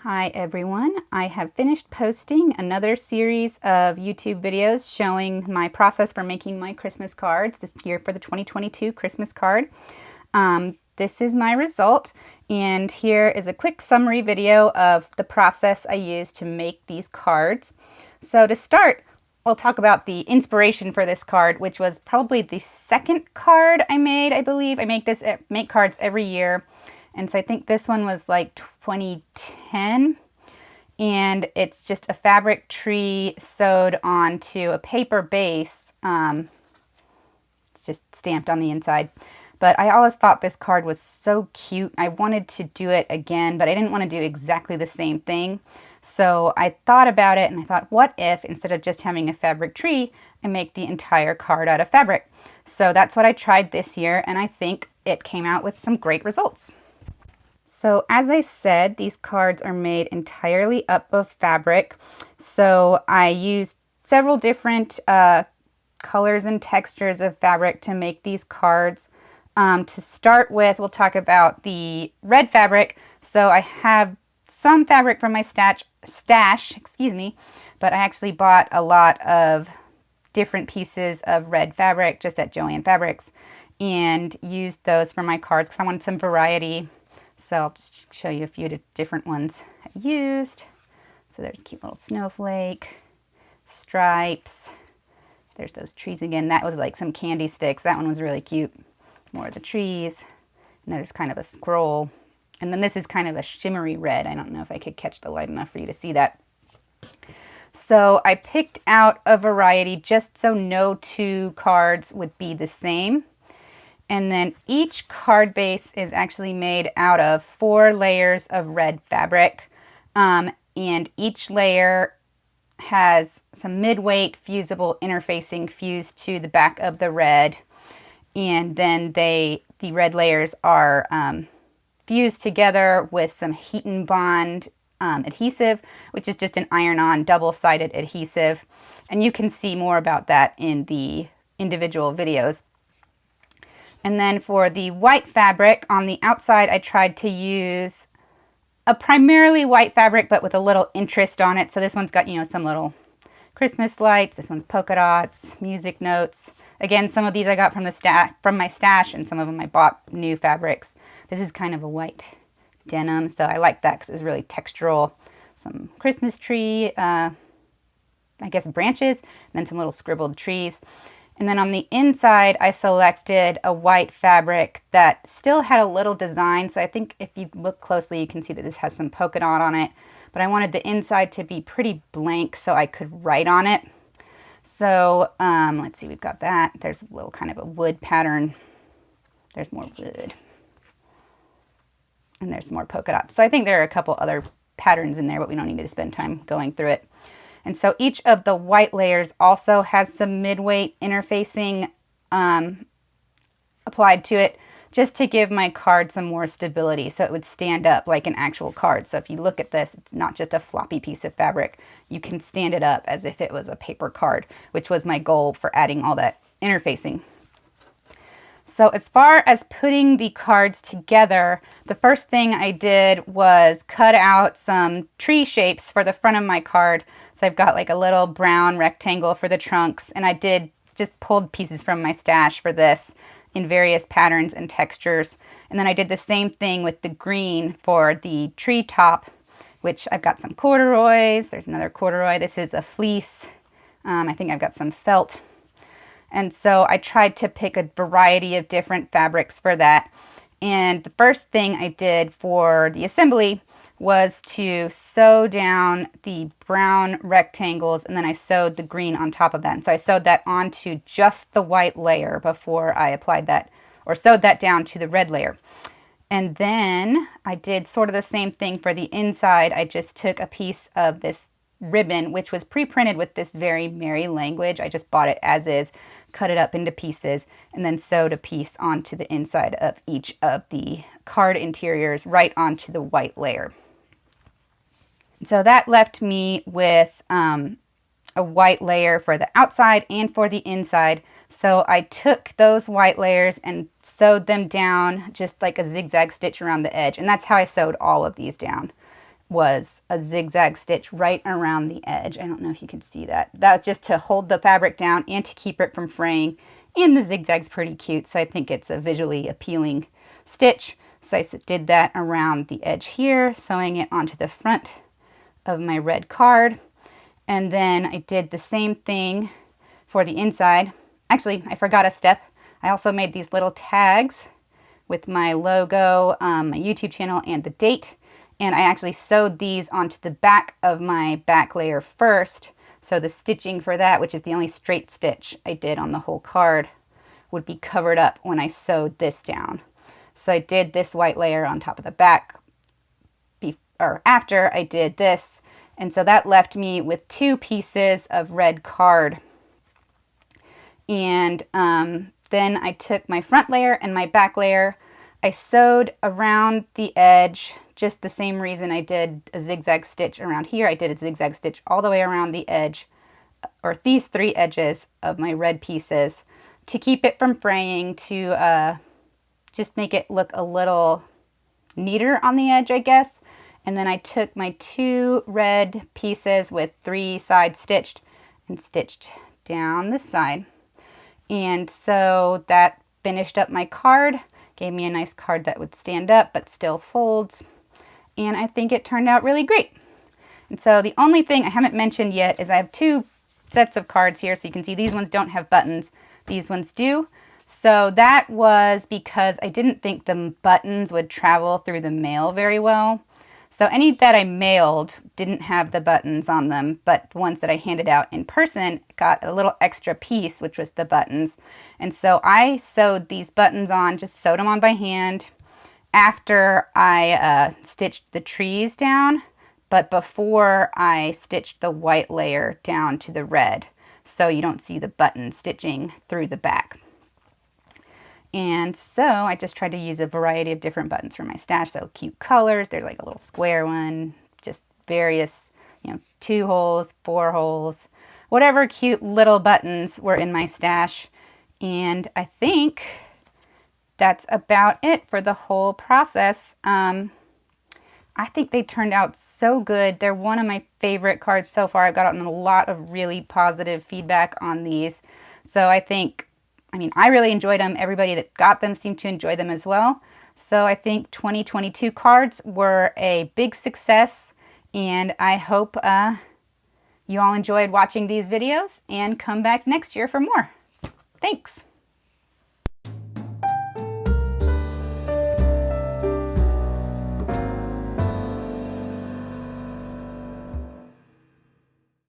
Hi everyone, I have finished posting another series of YouTube videos showing my process for making my Christmas cards this year for the 2022 Christmas card. This is my result, and here is a quick summary video of the process I used to make these cards. So to start, we'll talk about the inspiration for this card, which was probably the second card I made, I believe. I make cards every year. And so I think this one was like 2010, and it's just a fabric tree sewed onto a paper base. It's just stamped on the inside. But I always thought this card was so cute. I wanted to do it again, but I didn't want to do exactly the same thing. So I thought about it and I thought, what if instead of just having a fabric tree, I make the entire card out of fabric? So that's what I tried this year, and I think it came out with some great results. So as I said, these cards are made entirely up of fabric. So I used several different colors and textures of fabric to make these cards. To start with, we'll talk about the red fabric. So I have some fabric from my stash, but I actually bought a lot of different pieces of red fabric just at Joann Fabrics and used those for my cards because I wanted some variety. So I'll just show you a few different ones I used. So there's a cute little snowflake, stripes. There's those trees again. That was like some candy sticks. That one was really cute. More of the trees. And there's kind of a scroll. And then this is kind of a shimmery red. I don't know if I could catch the light enough for you to see that. So I picked out a variety just so no two cards would be the same. And then each card base is actually made out of 4 layers of red fabric. And each layer has some mid-weight fusible interfacing fused to the back of the red. And then the red layers are fused together with some heat and bond adhesive, which is just an iron-on double-sided adhesive. And you can see more about that in the individual videos. And then for the white fabric on the outside, I tried to use a primarily white fabric, but with a little interest on it. So this one's got, some little Christmas lights. This one's polka dots, music notes. Again, some of these I got from my stash, and some of them I bought new fabrics. This is kind of a white denim, so I like that because it's really textural. Some Christmas tree, I guess branches, and then some little scribbled trees. And then on the inside, I selected a white fabric that still had a little design. So I think if you look closely, you can see that this has some polka dot on it. But I wanted the inside to be pretty blank so I could write on it. So let's see, we've got that. There's a little kind of a wood pattern. There's more wood. And there's some more polka dots. So I think there are a couple other patterns in there, but we don't need to spend time going through it. And so each of the white layers also has some mid-weight interfacing applied to it just to give my card some more stability so it would stand up like an actual card. So if you look at this, it's not just a floppy piece of fabric. You can stand it up as if it was a paper card, which was my goal for adding all that interfacing. So as far as putting the cards together, the first thing I did was cut out some tree shapes for the front of my card. So I've got like a little brown rectangle for the trunks, and I did just pulled pieces from my stash for this in various patterns and textures. And then I did the same thing with the green for the tree top, which I've got some corduroys. There's another corduroy. This is a fleece. I think I've got some felt. And so I tried to pick a variety of different fabrics for that. And the first thing I did for the assembly was to sew down the brown rectangles, and then I sewed the green on top of that. And so I sewed that onto just the white layer before I applied that, or sewed that down to the red layer. And then I did sort of the same thing for the inside. I just took a piece of this ribbon, which was pre-printed with this very merry language. I just bought it as is, cut it up into pieces, and then sewed a piece onto the inside of each of the card interiors right onto the white layer. So that left me with a white layer for the outside and for the inside. So I took those white layers and sewed them down just like a zigzag stitch around the edge. And that's how I sewed all of these down. was a zigzag stitch right around the edge. I don't know if you can see that. That was just to hold the fabric down and to keep it from fraying. And the zigzag's pretty cute, so I think it's a visually appealing stitch. So I did that around the edge here, sewing it onto the front of my red card. And then I did the same thing for the inside. Actually, I forgot a step. I also made these little tags with my logo, my YouTube channel, and the date. And I actually sewed these onto the back of my back layer first. So the stitching for that, which is the only straight stitch I did on the whole card, would be covered up when I sewed this down. So I did this white layer on top of the back or after I did this. And so that left me with 2 pieces of red card. And then I took my front layer and my back layer. I sewed around the edge, just the same reason I did a zigzag stitch around here. I did a zigzag stitch all the way around the edge, or these 3 edges of my red pieces, to keep it from fraying, to just make it look a little neater on the edge, I guess. And then I took my 2 red pieces with 3 sides stitched and stitched down this side. And so that finished up my card, gave me a nice card that would stand up but still folds. And I think it turned out really great. And so the only thing I haven't mentioned yet is I have 2 sets of cards here. So you can see these ones don't have buttons. These ones do. So that was because I didn't think the buttons would travel through the mail very well. So any that I mailed didn't have the buttons on them, but ones that I handed out in person got a little extra piece, which was the buttons. And so I sewed these buttons on, just sewed them on by hand after I stitched the trees down, but before I stitched the white layer down to the red. So you don't see the button stitching through the back. And so I just tried to use a variety of different buttons for my stash. So cute colors. There's like a little square one, just various, 2 holes, 4 holes, whatever cute little buttons were in my stash. And I think that's about it for the whole process. I think they turned out so good. They're one of my favorite cards so far. I've gotten a lot of really positive feedback on these. So I really enjoyed them. Everybody that got them seemed to enjoy them as well. So I think 2022 cards were a big success, and I hope you all enjoyed watching these videos and come back next year for more. Thanks.